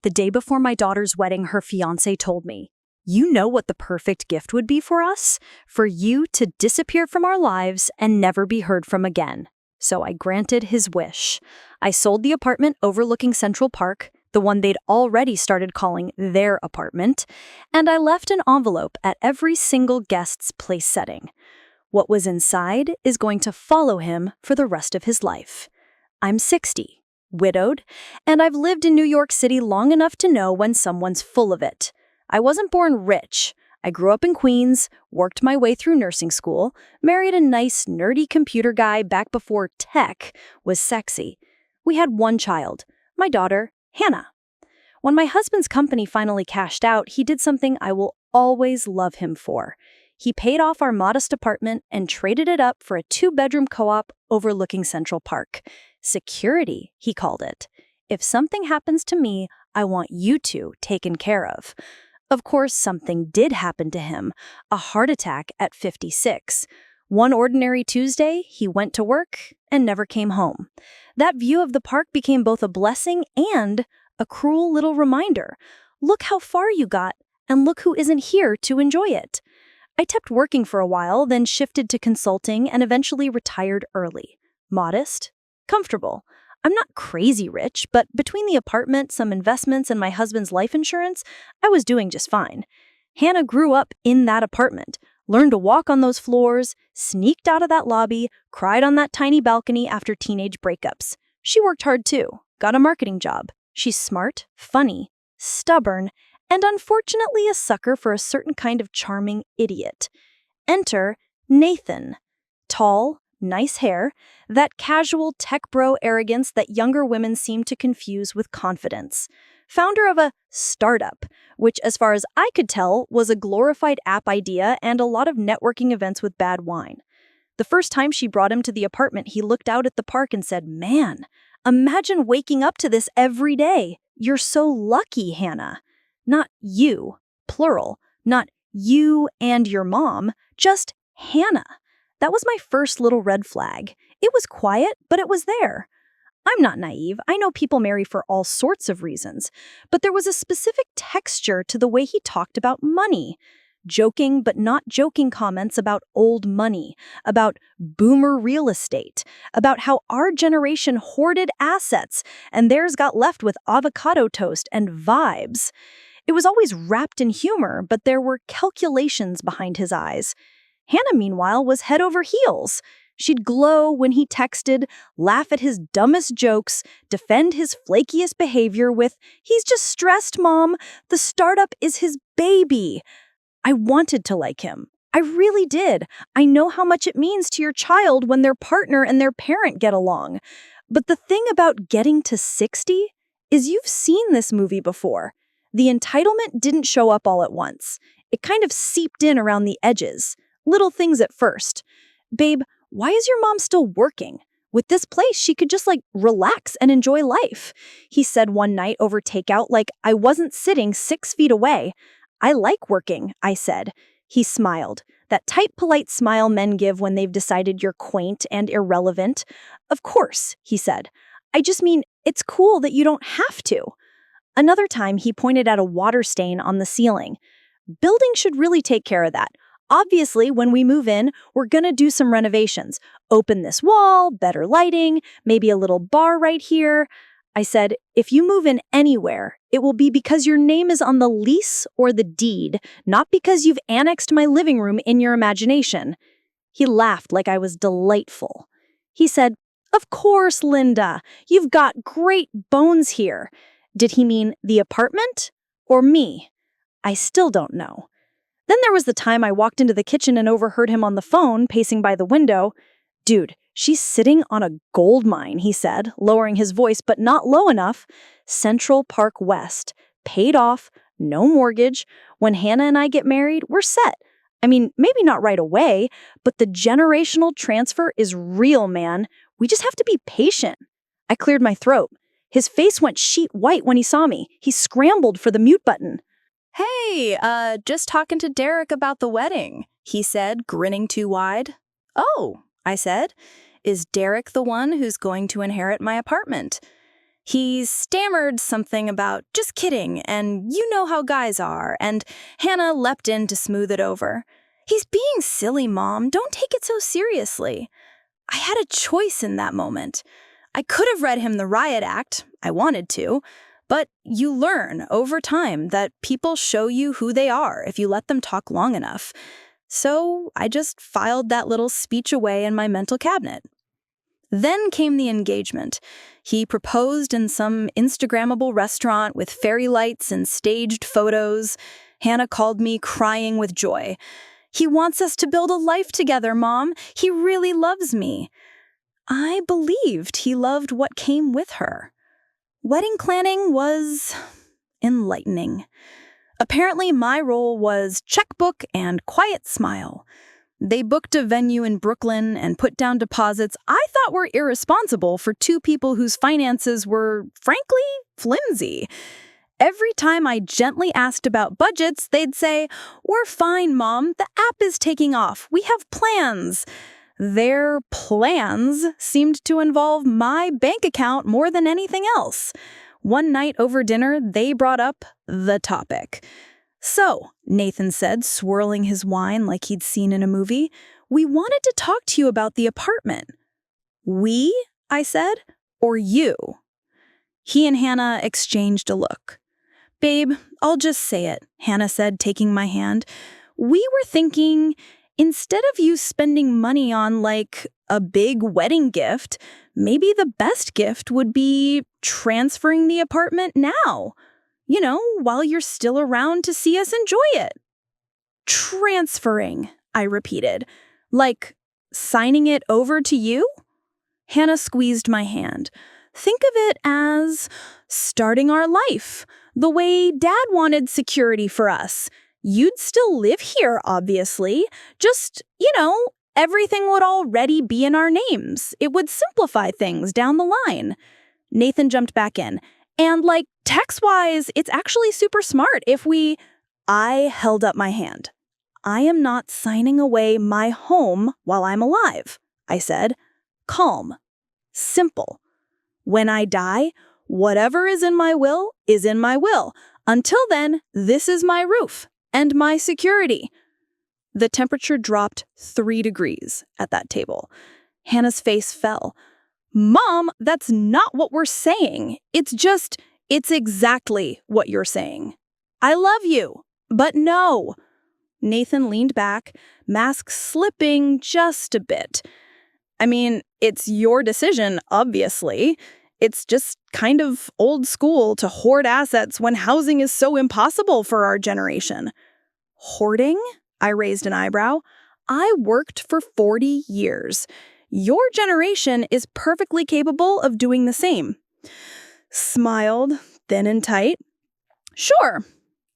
The day before my daughter's wedding, her fiancé told me, "You know what the perfect gift would be for us? For you to disappear from our lives and never be heard from again." So I granted his wish. I sold the apartment overlooking Central Park, the one they'd already started calling their apartment, and I left an envelope at every single guest's place setting. What was inside is going to follow him for the rest of his life. I'm 60, widowed, and I've lived in New York City long enough to know when someone's full of it. I wasn't born rich. I grew up in Queens, worked my way through nursing school, married a nice, nerdy computer guy back before tech was sexy. We had one child, my daughter, Hannah. When my husband's company finally cashed out, he did something I will always love him for. He paid off our modest apartment and traded it up for a 2-bedroom co-op overlooking Central Park. Security, he called it. If something happens to me, I want you two taken care of. Of course, something did happen to him, a heart attack at 56. One ordinary Tuesday, he went to work and never came home. That view of the park became both a blessing and a cruel little reminder. Look how far you got, and look who isn't here to enjoy it. I kept working for a while, then shifted to consulting and eventually retired early. Modest, comfortable. I'm not crazy rich, but between the apartment, some investments, and my husband's life insurance, I was doing just fine. Hannah grew up in that apartment, learned to walk on those floors, sneaked out of that lobby, cried on that tiny balcony after teenage breakups. She worked hard too, got a marketing job. She's smart, funny, stubborn, and unfortunately a sucker for a certain kind of charming idiot. Enter Nathan. Tall, nice hair, that casual tech bro arrogance that younger women seem to confuse with confidence. Founder of a startup, which as far as I could tell was a glorified app idea and a lot of networking events with bad wine. The first time she brought him to the apartment, he looked out at the park and said, "Man, imagine waking up to this every day. You're so lucky, Hannah." Not you, plural, not you and your mom, just Hannah. That was my first little red flag. It was quiet, but it was there. I'm not naive. I know people marry for all sorts of reasons, but there was a specific texture to the way he talked about money. Joking but not joking comments about old money, about boomer real estate, about how our generation hoarded assets and theirs got left with avocado toast and vibes. It was always wrapped in humor, but there were calculations behind his eyes. Hannah, meanwhile, was head over heels. She'd glow when he texted, laugh at his dumbest jokes, defend his flakiest behavior with, "He's just stressed, Mom. The startup is his baby." I wanted to like him. I really did. I know how much it means to your child when their partner and their parent get along. But the thing about getting to 60 is you've seen this movie before. The entitlement didn't show up all at once. It kind of seeped in around the edges. Little things at first. "Babe, why is your mom still working? With this place, she could just relax and enjoy life," he said one night over takeout like I wasn't sitting 6 feet away. "I like working," I said. He smiled. That tight, polite smile men give when they've decided you're quaint and irrelevant. "Of course," he said. "I just mean, it's cool that you don't have to." Another time, he pointed at a water stain on the ceiling. "Building should really take care of that. Obviously, when we move in, we're gonna do some renovations. Open this wall, better lighting, maybe a little bar right here." I said, "If you move in anywhere, it will be because your name is on the lease or the deed, not because you've annexed my living room in your imagination." He laughed like I was delightful. He said, "Of course, Linda, you've got great bones here." Did he mean the apartment or me? I still don't know. Then there was the time I walked into the kitchen and overheard him on the phone, pacing by the window. "Dude, she's sitting on a gold mine," he said, lowering his voice, but not low enough. "Central Park West. Paid off, no mortgage. When Hannah and I get married, we're set. I mean, maybe not right away, but the generational transfer is real, man. We just have to be patient." I cleared my throat. His face went sheet white when he saw me. He scrambled for the mute button. "Hey, just talking to Derek about the wedding," he said, grinning too wide. "Oh," I said. "Is Derek the one who's going to inherit my apartment?" He stammered something about, just kidding, and you know how guys are, and Hannah leapt in to smooth it over. He's being silly, Mom. Don't take it so seriously. I had a choice in that moment. I could have read him the riot act. I wanted to. But you learn over time that people show you who they are if you let them talk long enough. So I just filed that little speech away in my mental cabinet. Then came the engagement. He proposed in some Instagrammable restaurant with fairy lights and staged photos. Hannah called me crying with joy. He wants us to build a life together, Mom. He really loves me. I believed he loved what came with her. Wedding planning was enlightening. Apparently, my role was checkbook and quiet smile. They booked a venue in Brooklyn and put down deposits I thought were irresponsible for two people whose finances were, frankly, flimsy. Every time I gently asked about budgets, they'd say, "We're fine, Mom. The app is taking off. We have plans." Their plans seemed to involve my bank account more than anything else. One night over dinner, they brought up the topic. "So," Nathan said, swirling his wine like he'd seen in a movie, "we wanted to talk to you about the apartment." "We?" I said. "Or you?" He and Hannah exchanged a look. "Babe, I'll just say it," Hannah said, taking my hand. "We were thinking, instead of you spending money on, like, a big wedding gift, maybe the best gift would be transferring the apartment now. You know, while you're still around to see us enjoy it." "Transferring," I repeated. "Like, signing it over to you?" Hannah squeezed my hand. "Think of it as starting our life, the way Dad wanted security for us. You'd still live here, obviously. Just, everything would already be in our names. It would simplify things down the line." Nathan jumped back in. "And, like, tax-wise, it's actually super smart if we—" I held up my hand. "I am not signing away my home while I'm alive," I said. Calm. Simple. When I die, whatever is in my will is in my will. Until then, this is my roof and my security. The temperature dropped 3 degrees at that table. Hannah's face fell. "Mom, that's not what we're saying. It's exactly what you're saying. I love you, but no." Nathan leaned back, mask slipping just a bit. "I mean, it's your decision, obviously. It's just kind of old school to hoard assets when housing is so impossible for our generation." "Hoarding?" I raised an eyebrow. "I worked for 40 years. Your generation is perfectly capable of doing the same." Smiled, thin and tight. "Sure."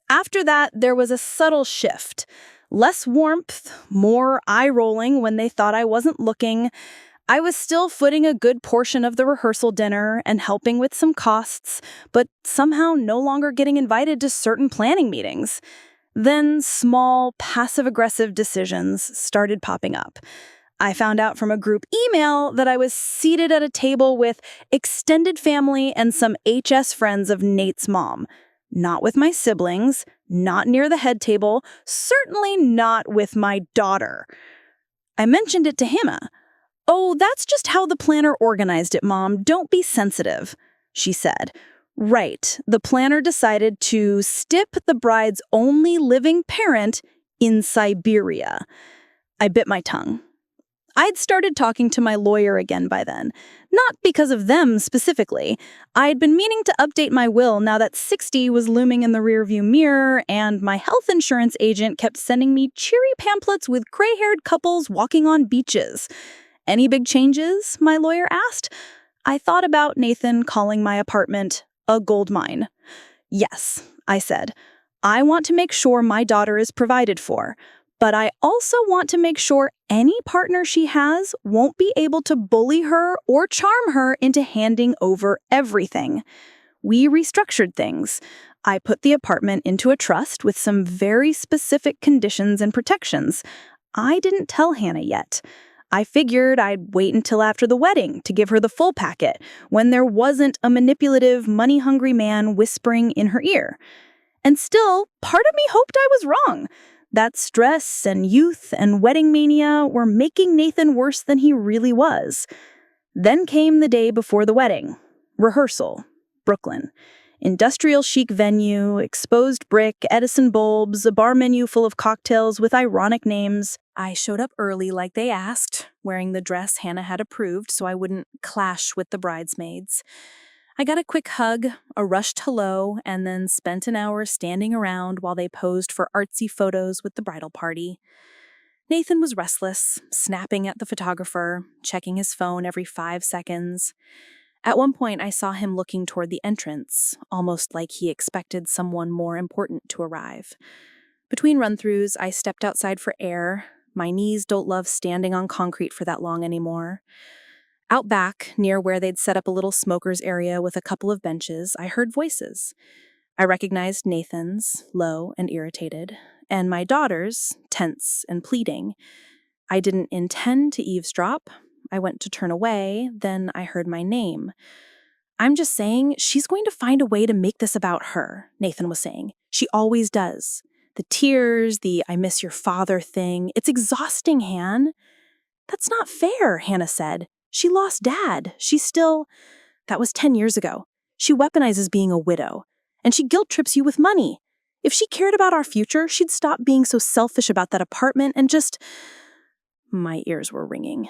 After that, there was a subtle shift. Less warmth, more eye-rolling when they thought I wasn't looking. I was still footing a good portion of the rehearsal dinner and helping with some costs, but somehow no longer getting invited to certain planning meetings. Then small, passive-aggressive decisions started popping up. I found out from a group email that I was seated at a table with extended family and some HS friends of Nate's mom. Not with my siblings, not near the head table, certainly not with my daughter. I mentioned it to Hannah. "Oh, that's just how the planner organized it, Mom. Don't be sensitive," she said. "Right, the planner decided to stip the bride's only living parent in Siberia." I bit my tongue. I'd started talking to my lawyer again by then. Not because of them specifically. I'd been meaning to update my will now that 60 was looming in the rearview mirror, and my health insurance agent kept sending me cheery pamphlets with gray-haired couples walking on beaches. "Any big changes?" my lawyer asked. I thought about Nathan calling my apartment a gold mine. "Yes," I said. "I want to make sure my daughter is provided for. But I also want to make sure any partner she has won't be able to bully her or charm her into handing over everything." We restructured things. I put the apartment into a trust with some very specific conditions and protections. I didn't tell Hannah yet. I figured I'd wait until after the wedding to give her the full packet, when there wasn't a manipulative, money-hungry man whispering in her ear. And still, part of me hoped I was wrong. That stress and youth and wedding mania were making Nathan worse than he really was. Then came the day before the wedding. Rehearsal. Brooklyn. Industrial chic venue, exposed brick, Edison bulbs, a bar menu full of cocktails with ironic names. I showed up early like they asked, wearing the dress Hannah had approved so I wouldn't clash with the bridesmaids. I got a quick hug, a rushed hello, and then spent an hour standing around while they posed for artsy photos with the bridal party. Nathan was restless, snapping at the photographer, checking his phone every 5 seconds. At one point, I saw him looking toward the entrance, almost like he expected someone more important to arrive. Between run-throughs, I stepped outside for air. My knees don't love standing on concrete for that long anymore. Out back, near where they'd set up a little smoker's area with a couple of benches, I heard voices. I recognized Nathan's, low and irritated, and my daughter's, tense and pleading. I didn't intend to eavesdrop. I went to turn away, then I heard my name. "I'm just saying, she's going to find a way to make this about her," Nathan was saying. "She always does. The tears, the I miss your father thing, it's exhausting, Han." "That's not fair," Hannah said. "She lost Dad. She's still—" "That was 10 years ago. She weaponizes being a widow. And she guilt-trips you with money. If she cared about our future, she'd stop being so selfish about that apartment and just—" My ears were ringing.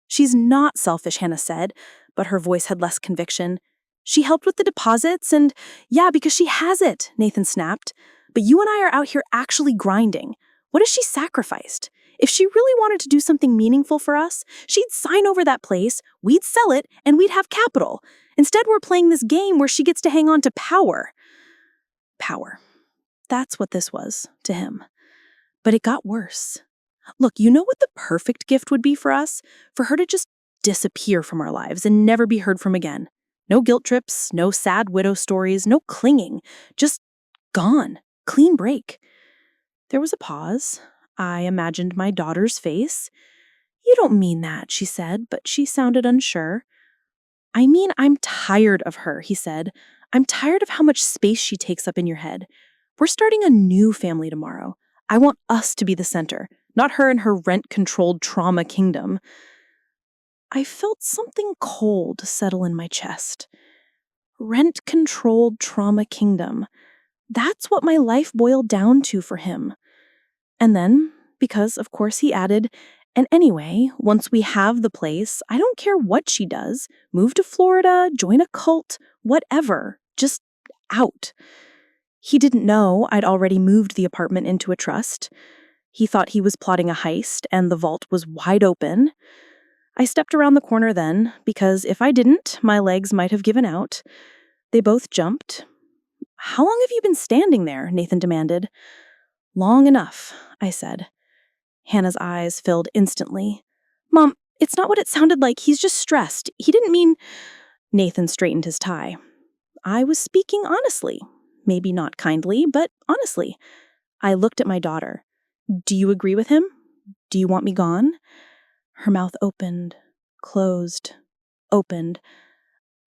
"She's not selfish," Hannah said, but her voice had less conviction. "She helped with the deposits and—" "Yeah, because she has it," Nathan snapped. "But you and I are out here actually grinding. What has she sacrificed? If she really wanted to do something meaningful for us, she'd sign over that place, we'd sell it, and we'd have capital. Instead, we're playing this game where she gets to hang on to power." Power. That's what this was to him. But it got worse. Look, you know what the perfect gift would be for us? For her to just disappear from our lives and never be heard from again. No guilt trips, no sad widow stories, no clinging. Just gone. Clean break. There was a pause. I imagined my daughter's face. "You don't mean that," she said, but she sounded unsure. "I mean, I'm tired of her," he said. "I'm tired of how much space she takes up in your head. We're starting a new family tomorrow. I want us to be the center, not her and her rent-controlled trauma kingdom." I felt something cold settle in my chest. Rent-controlled trauma kingdom. That's what my life boiled down to for him. And then, because of course he added, "And anyway, once we have the place, I don't care what she does. Move to Florida, join a cult, whatever. Just out." He didn't know I'd already moved the apartment into a trust. He thought he was plotting a heist, and the vault was wide open. I stepped around the corner then, because if I didn't, my legs might have given out. They both jumped. "How long have you been standing there?" Nathan demanded. "Long enough," I said. Hannah's eyes filled instantly. "Mom, it's not what it sounded like. He's just stressed. He didn't mean—" Nathan straightened his tie. "I was speaking honestly. Maybe not kindly, but honestly." I looked at my daughter. "Do you agree with him? Do you want me gone?" Her mouth opened, closed, opened.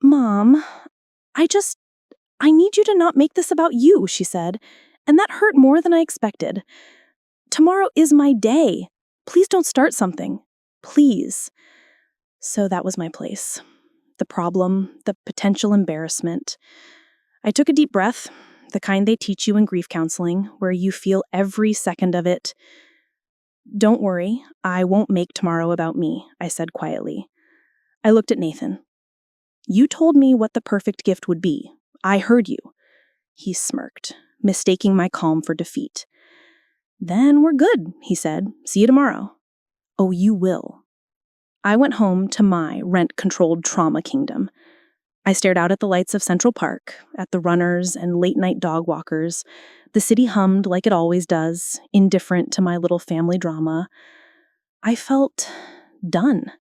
"Mom, I need you to not make this about you," she said, and that hurt more than I expected. "Tomorrow is my day. Please don't start something. Please." So that was my place. The problem, the potential embarrassment. I took a deep breath, the kind they teach you in grief counseling, where you feel every second of it. "Don't worry, I won't make tomorrow about me," I said quietly. I looked at Nathan. "You told me what the perfect gift would be. I heard you." He smirked, mistaking my calm for defeat. "Then we're good," he said. "See you tomorrow." "Oh, you will." I went home to my rent-controlled trauma kingdom. I stared out at the lights of Central Park, at the runners and late-night dog walkers. The city hummed like it always does, indifferent to my little family drama. I felt done.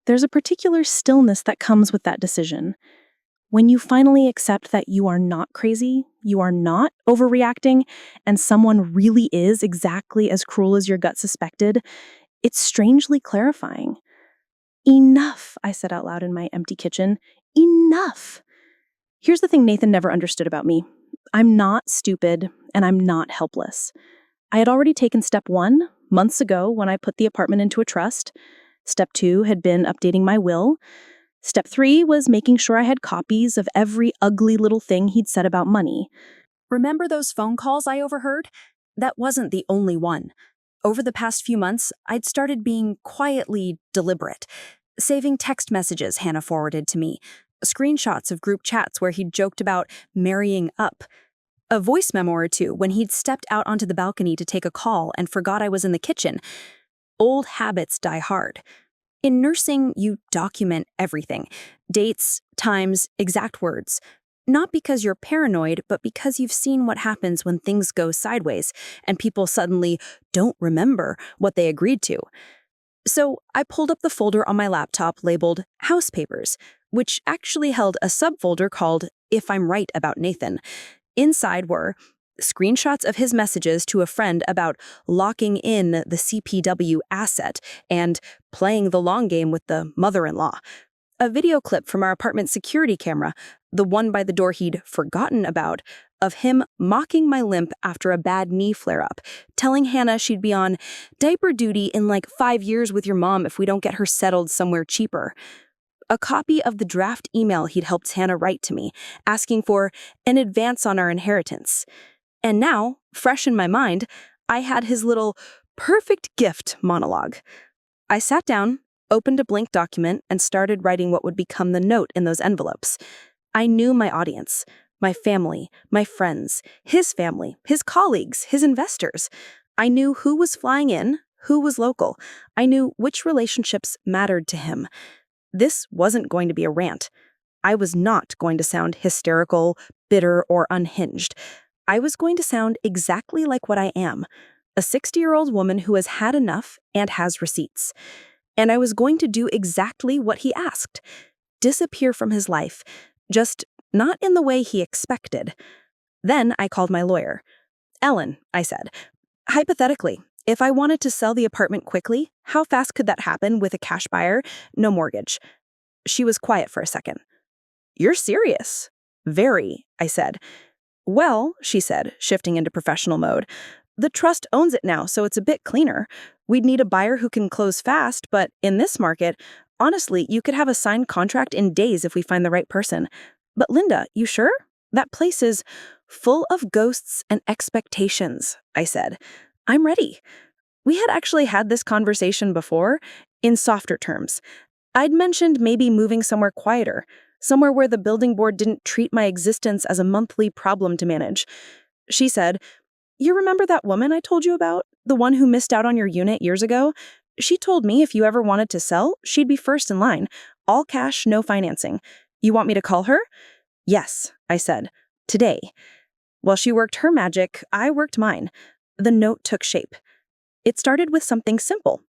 There's a particular stillness that comes with that decision. When you finally accept that you are not crazy, you are not overreacting, and someone really is exactly as cruel as your gut suspected, It's strangely clarifying. Enough, I said out loud in my empty kitchen. Enough. Here's the thing Nathan never understood about me. I'm not stupid, and I'm not helpless. I had already taken step 1 months ago when I put the apartment into a trust. Step 2 had been updating my will. Step 3 was making sure I had copies of every ugly little thing he'd said about money. Remember those phone calls I overheard? That wasn't the only one. Over the past few months, I'd started being quietly deliberate, saving text messages Hannah forwarded to me, screenshots of group chats where he'd joked about marrying up, a voice memo or two when he'd stepped out onto the balcony to take a call and forgot I was in the kitchen. Old habits die hard. In nursing, you document everything: dates, times, exact words. Not because you're paranoid, but because you've seen what happens when things go sideways and people suddenly don't remember what they agreed to. So I pulled up the folder on my laptop labeled House Papers, which actually held a subfolder called If I'm Right About Nathan. Inside were screenshots of his messages to a friend about locking in the CPW asset and playing the long game with the mother-in-law, a video clip from our apartment security camera, the one by the door he'd forgotten about, of him mocking my limp after a bad knee flare-up, telling Hannah she'd be on diaper duty in like 5 years with your mom if we don't get her settled somewhere cheaper. A copy of the draft email he'd helped Hannah write to me, asking for an advance on our inheritance. And now, fresh in my mind, I had his little perfect gift monologue. I sat down, opened a blank document, and started writing what would become the note in those envelopes. I knew my audience, my family, my friends, his family, his colleagues, his investors. I knew who was flying in, who was local. I knew which relationships mattered to him. This wasn't going to be a rant. I was not going to sound hysterical, bitter, or unhinged. I was going to sound exactly like what I am, a 60-year-old woman who has had enough and has receipts. And I was going to do exactly what he asked: disappear from his life, just not in the way he expected. Then I called my lawyer. Ellen, I said, hypothetically, if I wanted to sell the apartment quickly, how fast could that happen with a cash buyer, no mortgage? She was quiet for a second. You're serious? Very, I said. Well, she said, shifting into professional mode, the trust owns it now, so it's a bit cleaner. We'd need a buyer who can close fast, but in this market, honestly, you could have a signed contract in days if we find the right person. But Linda, you sure? That place is full of ghosts and expectations, I said. I'm ready. We had actually had this conversation before, in softer terms. I'd mentioned maybe moving somewhere quieter, somewhere where the building board didn't treat my existence as a monthly problem to manage. She said, you remember that woman I told you about? The one who missed out on your unit years ago? She told me if you ever wanted to sell, she'd be first in line. All cash, no financing. You want me to call her? Yes, I said. Today. While she worked her magic, I worked mine. The note took shape. It started with something simple.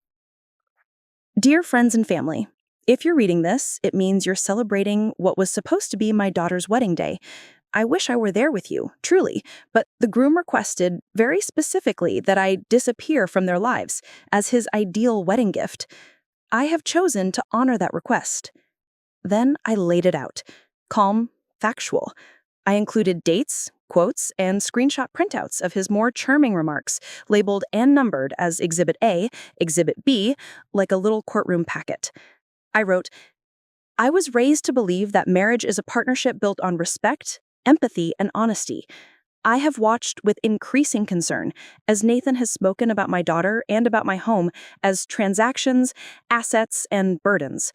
Dear friends and family, if you're reading this, it means you're celebrating what was supposed to be my daughter's wedding day. I wish I were there with you, truly, but the groom requested very specifically that I disappear from their lives as his ideal wedding gift. I have chosen to honor that request. Then I laid it out, calm, factual. I included dates, quotes, and screenshot printouts of his more charming remarks, labeled and numbered as Exhibit A, Exhibit B, like a little courtroom packet. I wrote, I was raised to believe that marriage is a partnership built on respect, empathy, and honesty. I have watched with increasing concern as Nathan has spoken about my daughter and about my home as transactions, assets, and burdens.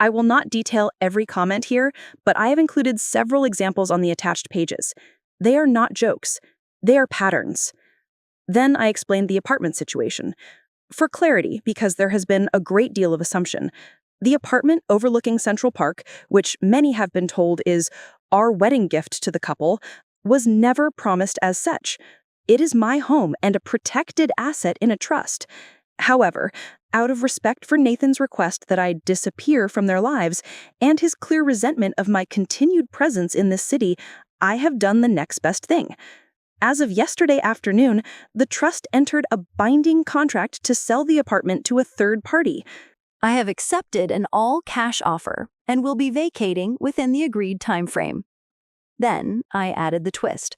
I will not detail every comment here, but I have included several examples on the attached pages. They are not jokes. They are patterns. Then I explained the apartment situation. For clarity, because there has been a great deal of assumption, the apartment overlooking Central Park, which many have been told is our wedding gift to the couple, was never promised as such. It is my home and a protected asset in a trust. However, out of respect for Nathan's request that I disappear from their lives and his clear resentment of my continued presence in this city, I have done the next best thing. As of yesterday afternoon, the trust entered a binding contract to sell the apartment to a third party. I have accepted an all-cash offer and will be vacating within the agreed time frame. Then I added the twist.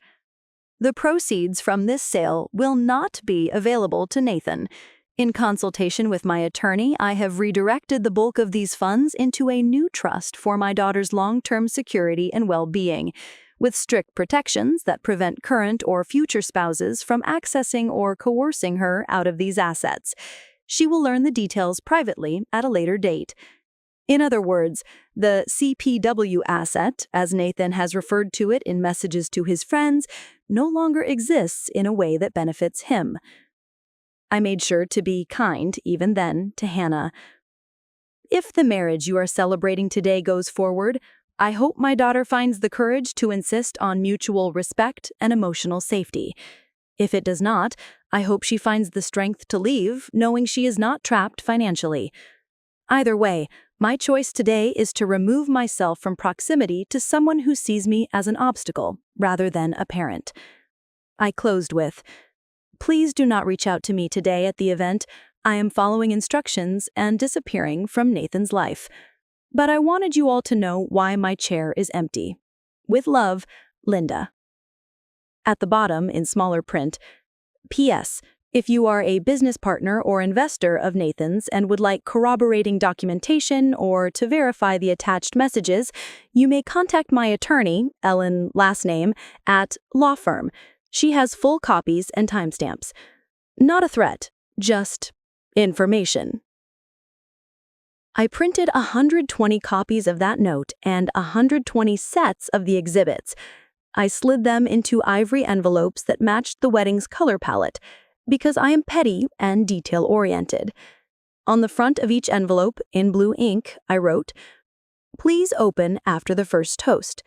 The proceeds from this sale will not be available to Nathan. In consultation with my attorney, I have redirected the bulk of these funds into a new trust for my daughter's long-term security and well-being, with strict protections that prevent current or future spouses from accessing or coercing her out of these assets. She will learn the details privately at a later date. In other words, the CPW asset, as Nathan has referred to it in messages to his friends, no longer exists in a way that benefits him. I made sure to be kind, even then, to Hannah. If the marriage you are celebrating today goes forward, I hope my daughter finds the courage to insist on mutual respect and emotional safety. If it does not, I hope she finds the strength to leave, knowing she is not trapped financially. Either way, my choice today is to remove myself from proximity to someone who sees me as an obstacle, rather than a parent. I closed with, "Please do not reach out to me today at the event. I am following instructions and disappearing from Nathan's life. But I wanted you all to know why my chair is empty. With love, Linda." At the bottom, in smaller print, "P.S. If you are a business partner or investor of Nathan's and would like corroborating documentation or to verify the attached messages, you may contact my attorney, Ellen, last name, at law firm. She has full copies and timestamps. Not a threat, just information." I printed 120 copies of that note and 120 sets of the exhibits. I slid them into ivory envelopes that matched the wedding's color palette, because I am petty and detail-oriented. On the front of each envelope, in blue ink, I wrote, "Please open after the first toast."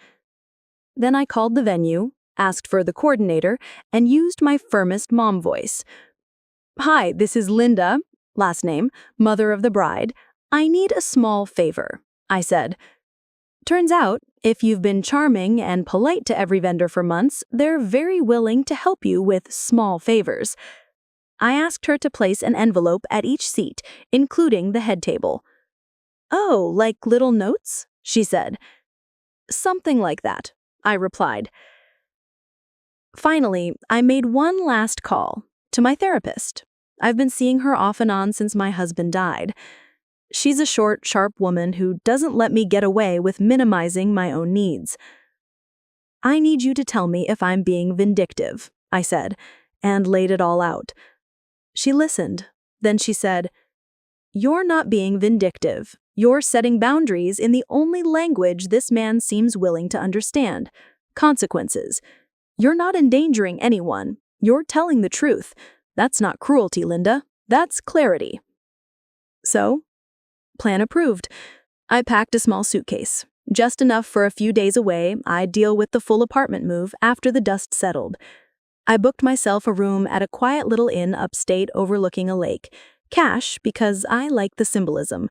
Then I called the venue, asked for the coordinator, and used my firmest mom voice. "Hi, this is Linda, last name, mother of the bride. I need a small favor," I said. Turns out, if you've been charming and polite to every vendor for months, they're very willing to help you with small favors. I asked her to place an envelope at each seat, including the head table. "Oh, like little notes?" she said. "Something like that," I replied. Finally, I made one last call to my therapist. I've been seeing her off and on since my husband died. She's a short, sharp woman who doesn't let me get away with minimizing my own needs. "I need you to tell me if I'm being vindictive," I said, and laid it all out. She listened. Then she said, "You're not being vindictive. You're setting boundaries in the only language this man seems willing to understand. Consequences. You're not endangering anyone. You're telling the truth. That's not cruelty, Linda. That's clarity." So, plan approved. I packed a small suitcase. Just enough for a few days away. I'd deal with the full apartment move after the dust settled. I booked myself a room at a quiet little inn upstate overlooking a lake. Cash, because I like the symbolism.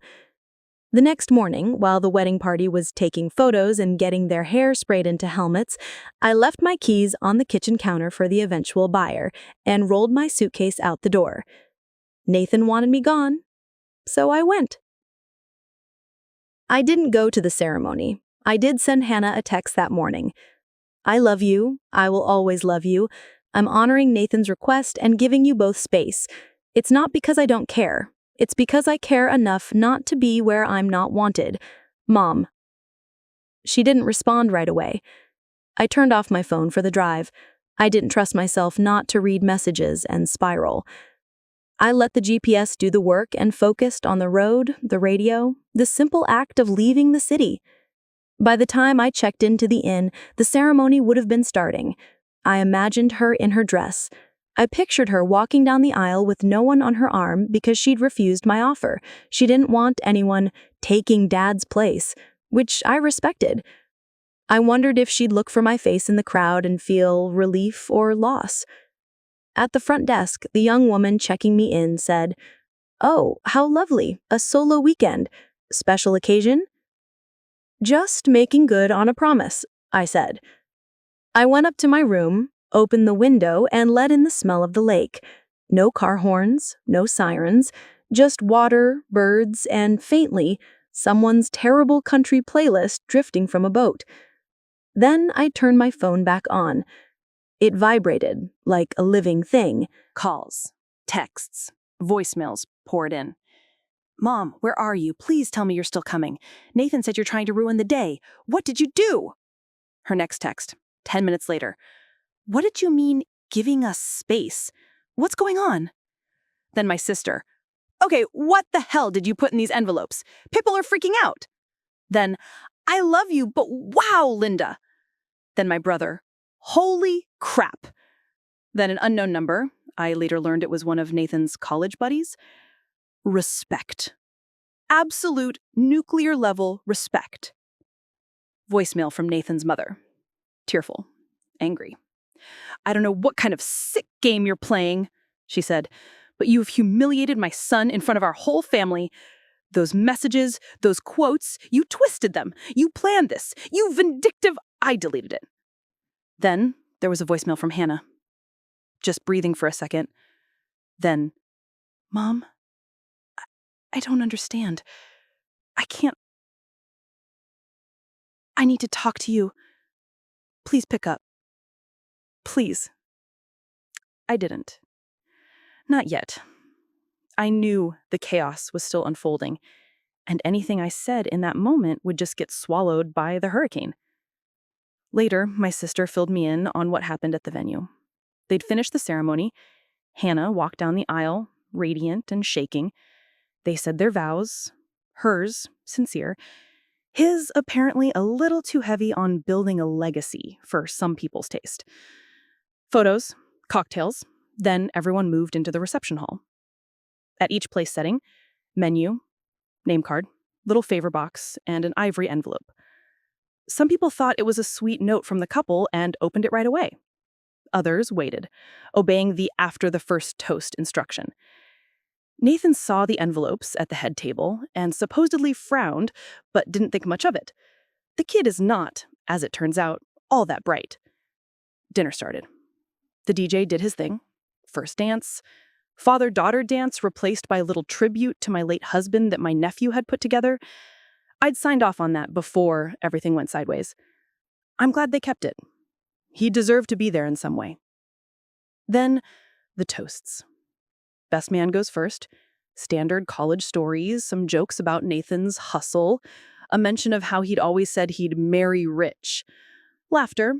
The next morning, while the wedding party was taking photos and getting their hair sprayed into helmets, I left my keys on the kitchen counter for the eventual buyer and rolled my suitcase out the door. Nathan wanted me gone, so I went. I didn't go to the ceremony. I did send Hannah a text that morning. "I love you. I will always love you. I'm honoring Nathan's request and giving you both space. It's not because I don't care. It's because I care enough not to be where I'm not wanted. Mom." She didn't respond right away. I turned off my phone for the drive. I didn't trust myself not to read messages and spiral. I let the GPS do the work and focused on the road, the radio, the simple act of leaving the city. By the time I checked into the inn, the ceremony would have been starting. I imagined her in her dress. I pictured her walking down the aisle with no one on her arm because she'd refused my offer. She didn't want anyone taking Dad's place, which I respected. I wondered if she'd look for my face in the crowd and feel relief or loss. At the front desk, the young woman checking me in said, "Oh, how lovely, a solo weekend. Special occasion?" "Just making good on a promise," I said. I went up to my room, opened the window, and let in the smell of the lake. No car horns, no sirens, just water, birds, and faintly, someone's terrible country playlist drifting from a boat. Then I turned my phone back on. It vibrated like a living thing. Calls, texts, voicemails poured in. Mom, where are you? Please tell me you're still coming. Nathan said you're trying to ruin the day. What did you do? Her next text, 10 minutes later. What did you mean giving us space? What's going on? Then my sister. Okay, what the hell did you put in these envelopes? People are freaking out. Then, I love you, but wow, Linda. Then my brother. Holy crap. Then an unknown number. I later learned it was one of Nathan's college buddies. Respect. Absolute nuclear level respect. Voicemail from Nathan's mother. Tearful. Angry. I don't know what kind of sick game you're playing, she said, but you have humiliated my son in front of our whole family. Those messages, those quotes, you twisted them. You planned this. You vindictive. I deleted it. Then there was a voicemail from Hannah. Just breathing for a second. Then, Mom, I don't understand. I can't. I need to talk to you. Please pick up. Please. I didn't. Not yet. I knew the chaos was still unfolding, and anything I said in that moment would just get swallowed by the hurricane. Later, my sister filled me in on what happened at the venue. They'd finished the ceremony. Hannah walked down the aisle, radiant and shaking. They said their vows, hers, sincere, his apparently a little too heavy on building a legacy for some people's taste. Photos, cocktails, then everyone moved into the reception hall. At each place setting, menu, name card, little favor box, and an ivory envelope. Some people thought it was a sweet note from the couple and opened it right away. Others waited, obeying the after the first toast instruction. Nathan saw the envelopes at the head table and supposedly frowned, but didn't think much of it. The kid is not, as it turns out, all that bright. Dinner started. The DJ did his thing. First dance. Father-daughter dance replaced by a little tribute to my late husband that my nephew had put together. I'd signed off on that before everything went sideways. I'm glad they kept it. He deserved to be there in some way. Then, the toasts. Best man goes first. Standard college stories, some jokes about Nathan's hustle, a mention of how he'd always said he'd marry rich. Laughter.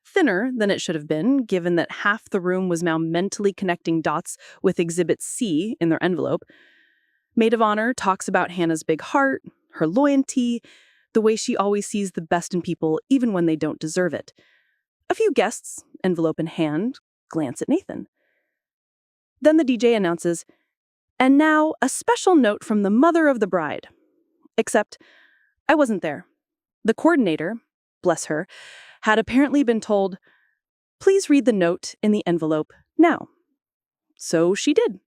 Thinner than it should have been, given that half the room was now mentally connecting dots with Exhibit C in their envelope. Maid of honor talks about Hannah's big heart, her loyalty, the way she always sees the best in people even when they don't deserve it. A few guests, envelope in hand, glance at Nathan. Then the DJ announces, and now a special note from the mother of the bride. Except, I wasn't there. The coordinator, bless her, had apparently been told, please read the note in the envelope now. So she did.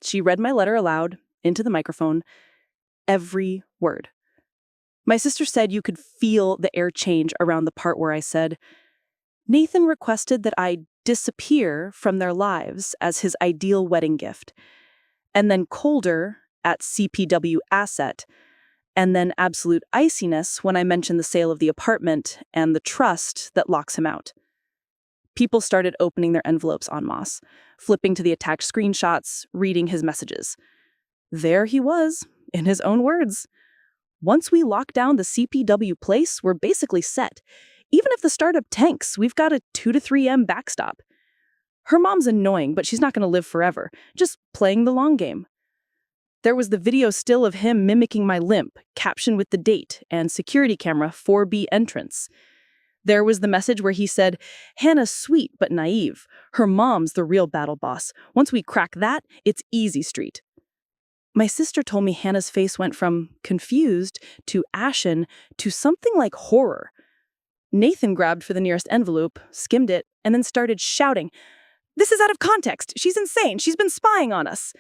She read my letter aloud, into the microphone, every word. My sister said you could feel the air change around the part where I said, Nathan requested that I disappear from their lives as his ideal wedding gift, and then colder at CPW asset, and then absolute iciness when I mentioned the sale of the apartment and the trust that locks him out. People started opening their envelopes en masse, flipping to the attached screenshots, reading his messages. There he was, in his own words. Once we lock down the CPW place, we're basically set. Even if the startup tanks, we've got a 2 to 3M backstop. Her mom's annoying, but she's not going to live forever, just playing the long game. There was the video still of him mimicking my limp, captioned with the date, and security camera 4B entrance. There was the message where he said, Hannah's sweet but naive. Her mom's the real battle boss. Once we crack that, it's easy street. My sister told me Hannah's face went from confused to ashen to something like horror. Nathan grabbed for the nearest envelope, skimmed it, and then started shouting, This is out of context. She's insane. She's been spying on us.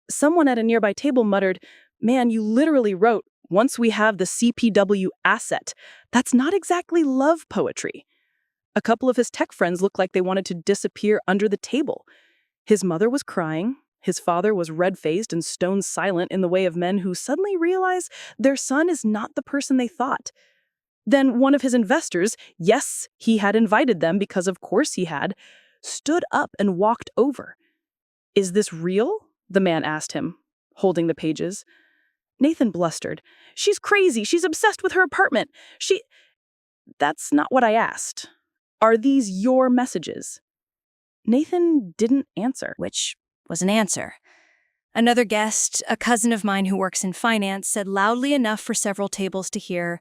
Someone at a nearby table muttered, Man, you literally wrote, once we have the CPW asset. That's not exactly love poetry. A couple of his tech friends looked like they wanted to disappear under the table. His mother was crying. His father was red-faced and stone silent in the way of men who suddenly realize their son is not the person they thought. Then one of his investors, yes, he had invited them because of course he had, stood up and walked over. "Is this real?" the man asked him, holding the pages. Nathan blustered. "She's crazy. She's obsessed with her apartment. That's not what I asked. Are these your messages?" Nathan didn't answer. Which was an answer. Another guest, a cousin of mine who works in finance, said loudly enough for several tables to hear,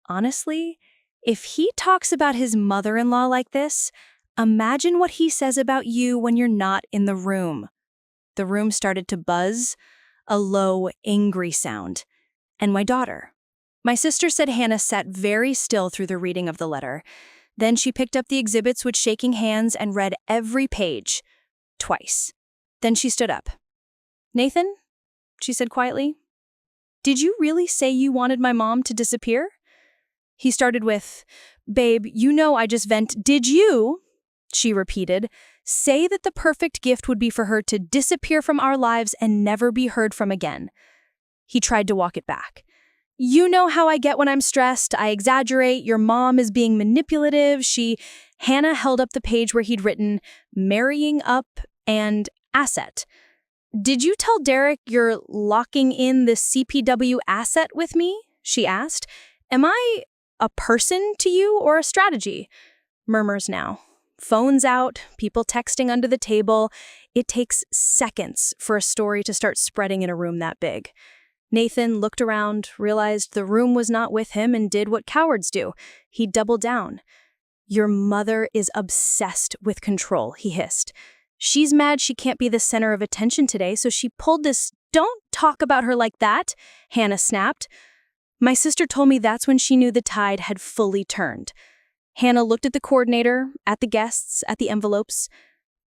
"Honestly, if he talks about his mother-in-law like this, imagine what he says about you when you're not in the room." The room started to buzz, a low, angry sound. And my daughter. My sister said Hannah sat very still through the reading of the letter. Then she picked up the exhibits with shaking hands and read every page. Twice. Then she stood up. "Nathan," she said quietly, "did you really say you wanted my mom to disappear?" He started with, "Babe, you know I just Did you," she repeated, "say that the perfect gift would be for her to disappear from our lives and never be heard from again?" He tried to walk it back. "You know how I get when I'm stressed. I exaggerate. Your mom is being manipulative. Hannah held up the page where he'd written, "Marrying up" and "asset." "Did you tell Derek you're locking in the CPW asset with me?" she asked. "Am I a person to you or a strategy?" Murmurs now. Phones out, people texting under the table. It takes seconds for a story to start spreading in a room that big. Nathan looked around, realized the room was not with him, and did what cowards do. He doubled down. "Your mother is obsessed with control," he hissed. "She's mad she can't be the center of attention today, so she pulled this." "Don't talk about her like that," Hannah snapped. My sister told me that's when she knew the tide had fully turned. Hannah looked at the coordinator, at the guests, at the envelopes.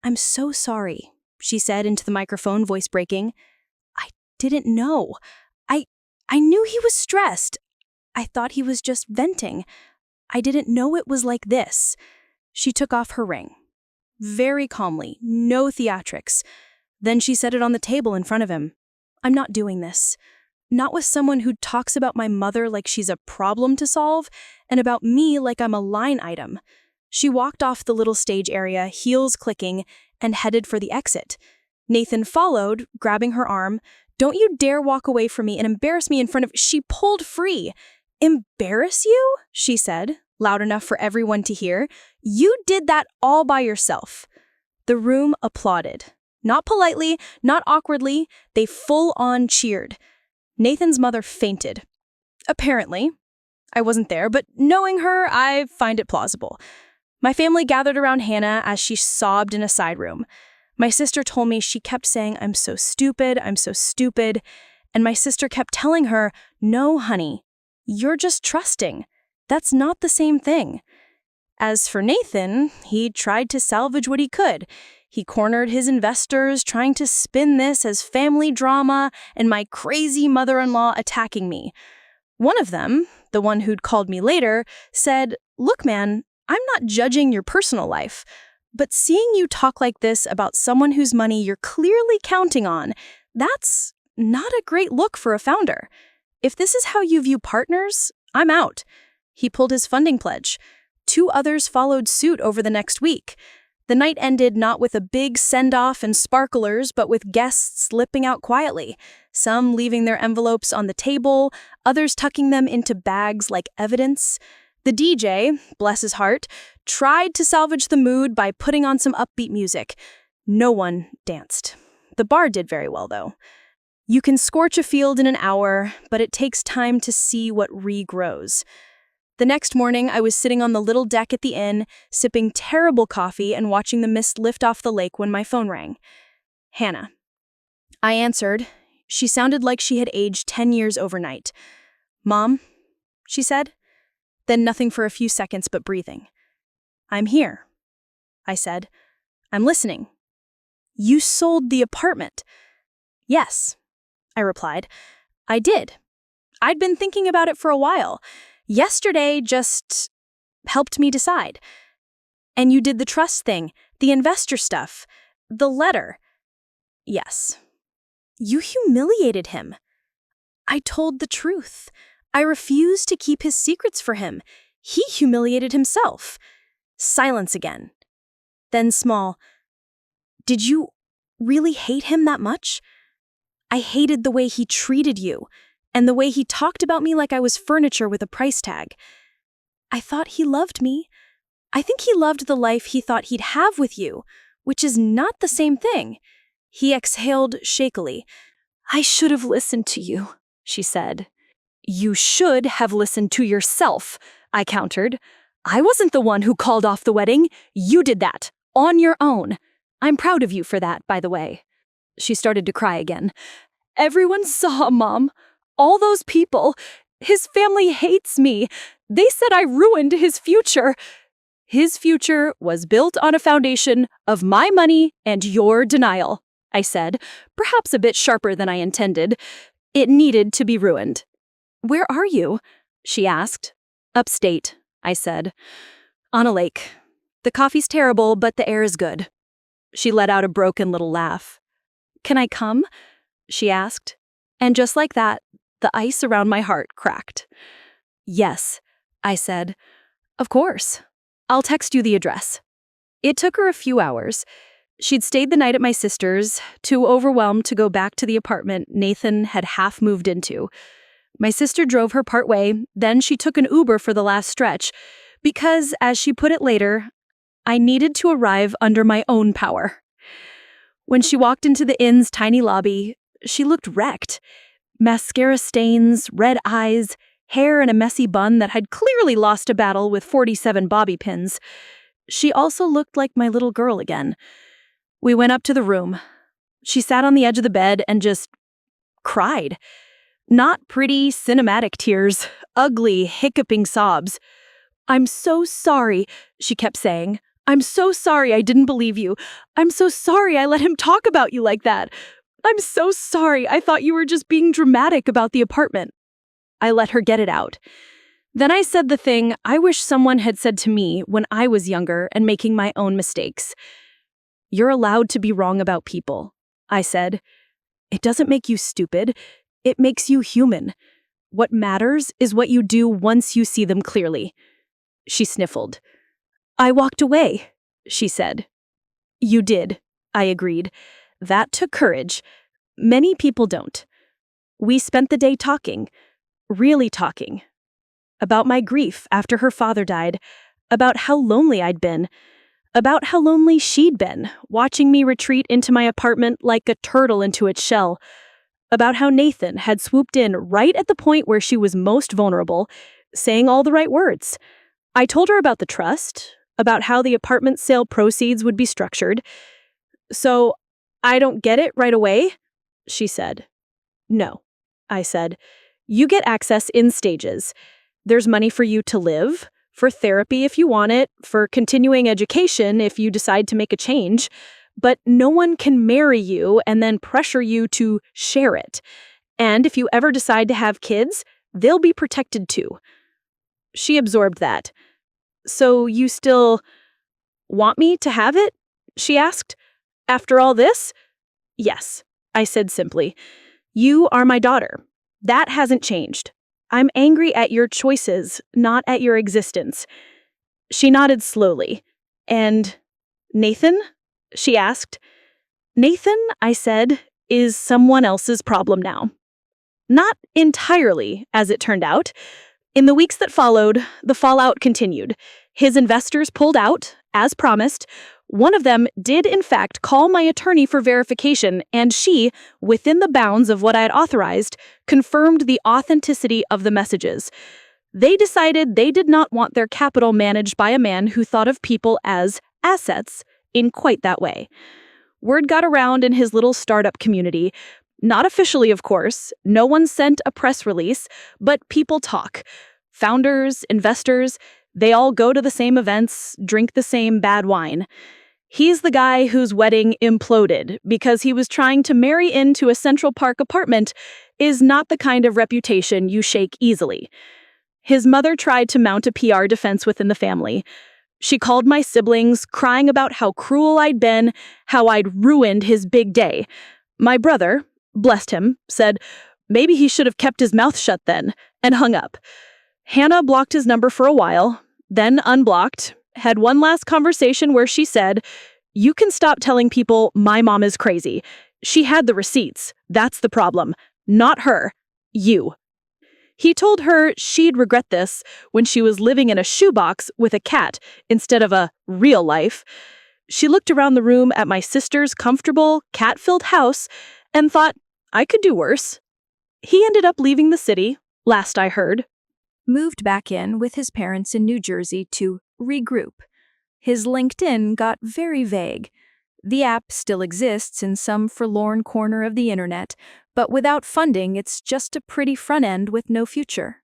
"I'm so sorry," she said into the microphone, voice breaking. "I didn't know. I knew he was stressed. I thought he was just venting. I didn't know it was like this." She took off her ring. Very calmly, no theatrics. Then she set it on the table in front of him. "I'm not doing this. Not with someone who talks about my mother like she's a problem to solve, and about me like I'm a line item." She walked off the little stage area, heels clicking, and headed for the exit. Nathan followed, grabbing her arm. "Don't you dare walk away from me and embarrass me in front of—" She pulled free. "Embarrass you?" she said, loud enough for everyone to hear. "You did that all by yourself." The room applauded. Not politely, not awkwardly, they full-on cheered. Nathan's mother fainted. Apparently. I wasn't there, but knowing her, I find it plausible. My family gathered around Hannah as she sobbed in a side room. My sister told me she kept saying, "I'm so stupid, I'm so stupid." And my sister kept telling her, "No, honey, you're just trusting. That's not the same thing." As for Nathan, he tried to salvage what he could. He cornered his investors, trying to spin this as family drama and my crazy mother-in-law attacking me. One of them, the one who'd called me later, said, "Look, man, I'm not judging your personal life, but seeing you talk like this about someone whose money you're clearly counting on, that's not a great look for a founder. If this is how you view partners, I'm out." He pulled his funding pledge. 2 others followed suit over the next week. The night ended not with a big send-off and sparklers, but with guests slipping out quietly, some leaving their envelopes on the table, others tucking them into bags like evidence. The DJ, bless his heart, tried to salvage the mood by putting on some upbeat music. No one danced. The bar did very well, though. You can scorch a field in an hour, but it takes time to see what regrows. The next morning, I was sitting on the little deck at the inn, sipping terrible coffee and watching the mist lift off the lake when my phone rang. Hannah. I answered. She sounded like she had aged 10 years overnight. "Mom," she said. Then nothing for a few seconds but breathing. "I'm here," I said. "I'm listening." "You sold the apartment." "Yes," I replied. "I did. I'd been thinking about it for a while. Yesterday just helped me decide. And you did the trust thing, the investor stuff, the letter. Yes. You humiliated him. I told the truth. I refused to keep his secrets for him. He humiliated himself. Silence again. Then small. Did you really hate him that much? I hated the way he treated you, and the way he talked about me like I was furniture with a price tag. I thought he loved me. I think he loved the life he thought he'd have with you, which is not the same thing. He exhaled shakily. I should have listened to you, she said. You should have listened to yourself, I countered. I wasn't the one who called off the wedding. You did that, on your own. I'm proud of you for that, by the way. She started to cry again. Everyone saw, Mom. All those people. His family hates me. They said I ruined his future. His future was built on a foundation of my money and your denial, I said, perhaps a bit sharper than I intended. It needed to be ruined. Where are you? She asked. Upstate, I said. On a lake. The coffee's terrible, but the air is good. She let out a broken little laugh. Can I come? She asked. And just like that, the ice around my heart cracked. Yes, I said. Of course. I'll text you the address. It took her a few hours. She'd stayed the night at my sister's, too overwhelmed to go back to the apartment Nathan had half moved into. My sister drove her part way, then she took an Uber for the last stretch, because, as she put it later, I needed to arrive under my own power. When she walked into the inn's tiny lobby, she looked wrecked. Mascara stains, red eyes, hair in a messy bun that had clearly lost a battle with 47 bobby pins. She also looked like my little girl again. We went up to the room. She sat on the edge of the bed and just cried. Not pretty, cinematic tears, ugly, hiccuping sobs. I'm so sorry, she kept saying. I'm so sorry I didn't believe you. I'm so sorry I let him talk about you like that. I'm so sorry I thought you were just being dramatic about the apartment. I let her get it out. Then I said the thing I wish someone had said to me when I was younger and making my own mistakes. You're allowed to be wrong about people, I said. It doesn't make you stupid. It makes you human. What matters is what you do once you see them clearly. She sniffled. I walked away, she said. You did, I agreed. That took courage. Many people don't. We spent the day talking, really talking. About my grief after her father died, about how lonely I'd been, about how lonely she'd been, watching me retreat into my apartment like a turtle into its shell, about how Nathan had swooped in right at the point where she was most vulnerable, saying all the right words. I told her about the trust, about how the apartment sale proceeds would be structured. So, I don't get it right away, she said. No, I said. You get access in stages. There's money for you to live, for therapy if you want it, for continuing education if you decide to make a change, but no one can marry you and then pressure you to share it. And if you ever decide to have kids, they'll be protected too. She absorbed that. So you still want me to have it? She asked. After all this? Yes, I said simply. You are my daughter. That hasn't changed. I'm angry at your choices, not at your existence. She nodded slowly. And Nathan? She asked. Nathan, I said, is someone else's problem now. Not entirely, as it turned out. In the weeks that followed, the fallout continued. His investors pulled out, as promised. One of them did, in fact, call my attorney for verification, and she, within the bounds of what I had authorized, confirmed the authenticity of the messages. They decided they did not want their capital managed by a man who thought of people as assets in quite that way. Word got around in his little startup community. Not officially, of course. No one sent a press release, but people talk. Founders, investors, they all go to the same events, drink the same bad wine. He's the guy whose wedding imploded because he was trying to marry into a Central Park apartment is not the kind of reputation you shake easily. His mother tried to mount a PR defense within the family. She called my siblings, crying about how cruel I'd been, how I'd ruined his big day. My brother, blessed him, said maybe he should have kept his mouth shut then, and hung up. Hannah blocked his number for a while, then unblocked, had one last conversation where she said, "You can stop telling people my mom is crazy. She had the receipts. That's the problem. Not her. You." He told her she'd regret this when she was living in a shoebox with a cat instead of a real life. She looked around the room at my sister's comfortable, cat-filled house and thought, I could do worse. He ended up leaving the city, last I heard. Moved back in with his parents in New Jersey to regroup. His LinkedIn got very vague. The app still exists in some forlorn corner of the internet, but without funding, it's just a pretty front end with no future.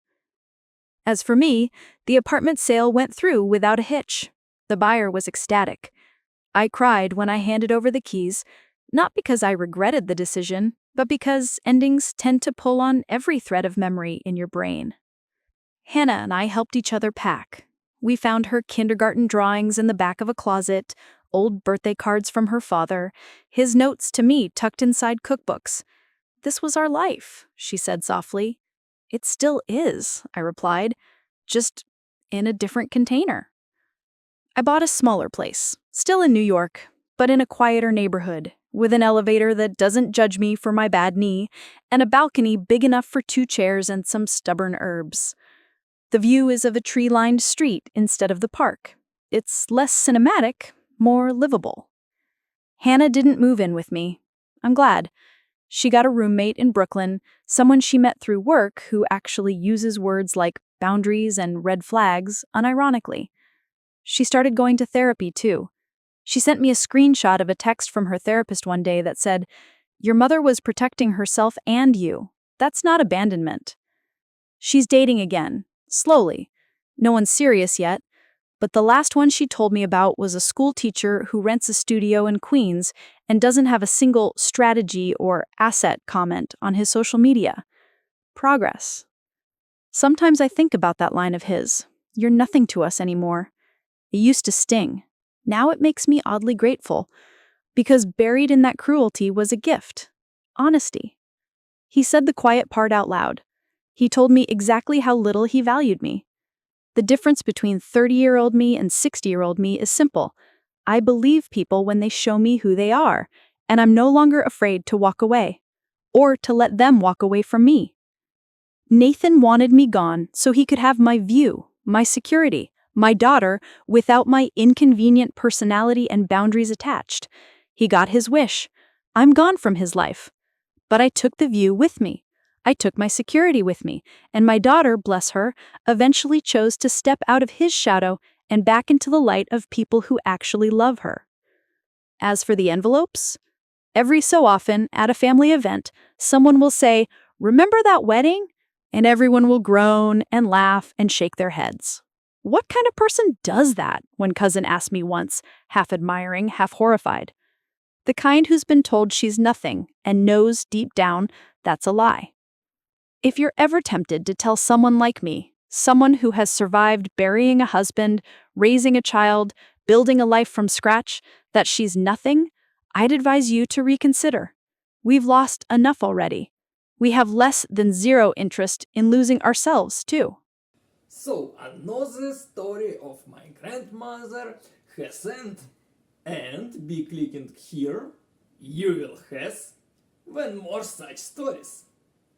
As for me, the apartment sale went through without a hitch. The buyer was ecstatic. I cried when I handed over the keys, not because I regretted the decision, but because endings tend to pull on every thread of memory in your brain. Hannah and I helped each other pack. We found her kindergarten drawings in the back of a closet, old birthday cards from her father, his notes to me tucked inside cookbooks. "This was our life," she said softly. "It still is," I replied, "just in a different container." I bought a smaller place, still in New York, but in a quieter neighborhood, with an elevator that doesn't judge me for my bad knee, and a balcony big enough for 2 chairs and some stubborn herbs. The view is of a tree-lined street instead of the park. It's less cinematic, more livable. Hannah didn't move in with me. I'm glad. She got a roommate in Brooklyn, someone she met through work who actually uses words like boundaries and red flags unironically. She started going to therapy too. She sent me a screenshot of a text from her therapist one day that said, "Your mother was protecting herself and you. That's not abandonment." She's dating again, slowly. No one's serious yet, but the last one she told me about was a school teacher who rents a studio in Queens and doesn't have a single strategy or asset comment on his social media. Progress. Sometimes I think about that line of his, "You're nothing to us anymore." It used to sting. Now it makes me oddly grateful, because buried in that cruelty was a gift. Honesty. He said the quiet part out loud. He told me exactly how little he valued me. The difference between 30-year-old me and 60-year-old me is simple. I believe people when they show me who they are, and I'm no longer afraid to walk away, or to let them walk away from me. Nathan wanted me gone so he could have my view, my security, my daughter, without my inconvenient personality and boundaries attached. He got his wish. I'm gone from his life. But I took the view with me. I took my security with me, and my daughter, bless her, eventually chose to step out of his shadow and back into the light of people who actually love her. As for the envelopes, every so often at a family event, someone will say, "Remember that wedding?" And everyone will groan and laugh and shake their heads. What kind of person does that? One cousin asked me once, half admiring, half horrified. The kind who's been told she's nothing and knows deep down that's a lie. If you're ever tempted to tell someone like me, someone who has survived burying a husband, raising a child, building a life from scratch, that she's nothing, I'd advise you to reconsider. We've lost enough already. We have less than zero interest in losing ourselves, too. So another story of my grandmother has end, and be clicking here you will have when more such stories.